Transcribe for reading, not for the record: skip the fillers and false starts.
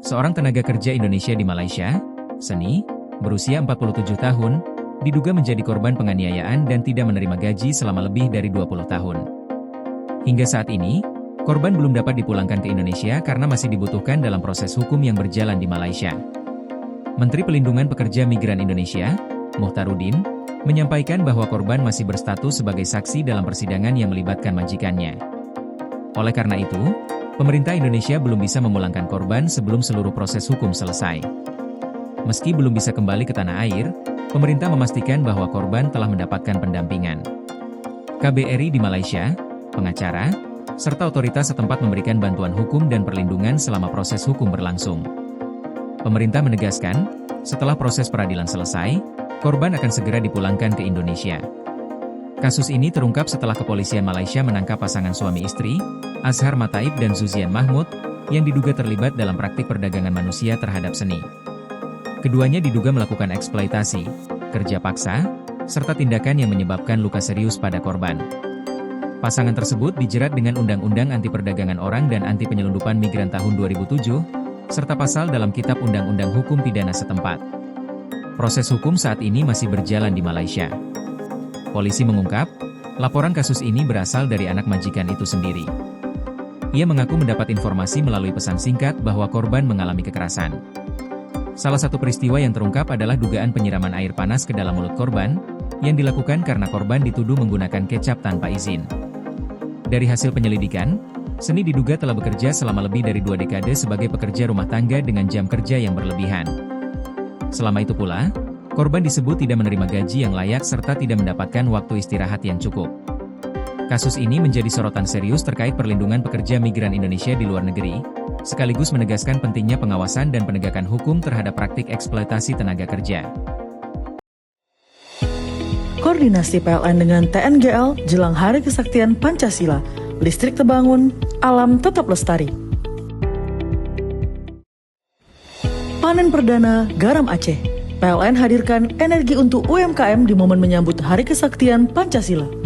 Seorang tenaga kerja Indonesia di Malaysia, Seni, berusia 47 tahun, diduga menjadi korban penganiayaan dan tidak menerima gaji selama lebih dari 20 tahun. Hingga saat ini, korban belum dapat dipulangkan ke Indonesia karena masih dibutuhkan dalam proses hukum yang berjalan di Malaysia. Menteri Pelindungan Pekerja Migran Indonesia, Muhtarudin, menyampaikan bahwa korban masih berstatus sebagai saksi dalam persidangan yang melibatkan majikannya. Oleh karena itu, pemerintah Indonesia belum bisa memulangkan korban sebelum seluruh proses hukum selesai. Meski belum bisa kembali ke tanah air, pemerintah memastikan bahwa korban telah mendapatkan pendampingan. KBRI di Malaysia, pengacara, serta otoritas setempat memberikan bantuan hukum dan perlindungan selama proses hukum berlangsung. Pemerintah menegaskan, setelah proses peradilan selesai, korban akan segera dipulangkan ke Indonesia. Kasus ini terungkap setelah kepolisian Malaysia menangkap pasangan suami istri, Azhar Mataib dan Zuzian Mahmud, yang diduga terlibat dalam praktik perdagangan manusia terhadap Seni. Keduanya diduga melakukan eksploitasi, kerja paksa, serta tindakan yang menyebabkan luka serius pada korban. Pasangan tersebut dijerat dengan Undang-Undang Anti Perdagangan Orang dan Anti Penyelundupan Migran tahun 2007, serta pasal dalam Kitab Undang-Undang Hukum Pidana setempat. Proses hukum saat ini masih berjalan di Malaysia. Polisi mengungkap, laporan kasus ini berasal dari anak majikan itu sendiri. Ia mengaku mendapat informasi melalui pesan singkat bahwa korban mengalami kekerasan. Salah satu peristiwa yang terungkap adalah dugaan penyiraman air panas ke dalam mulut korban, yang dilakukan karena korban dituduh menggunakan kecap tanpa izin. Dari hasil penyelidikan, Seni diduga telah bekerja selama lebih dari 2 dekade sebagai pekerja rumah tangga dengan jam kerja yang berlebihan. Selama itu pula, korban disebut tidak menerima gaji yang layak serta tidak mendapatkan waktu istirahat yang cukup. Kasus ini menjadi sorotan serius terkait perlindungan pekerja migran Indonesia di luar negeri, sekaligus menegaskan pentingnya pengawasan dan penegakan hukum terhadap praktik eksploitasi tenaga kerja. Koordinasi PLN dengan TNGL jelang Hari Kesaktian Pancasila, listrik terbangun, alam tetap lestari. Panen perdana garam Aceh. PLN hadirkan energi untuk UMKM di momen menyambut Hari Kesaktian Pancasila.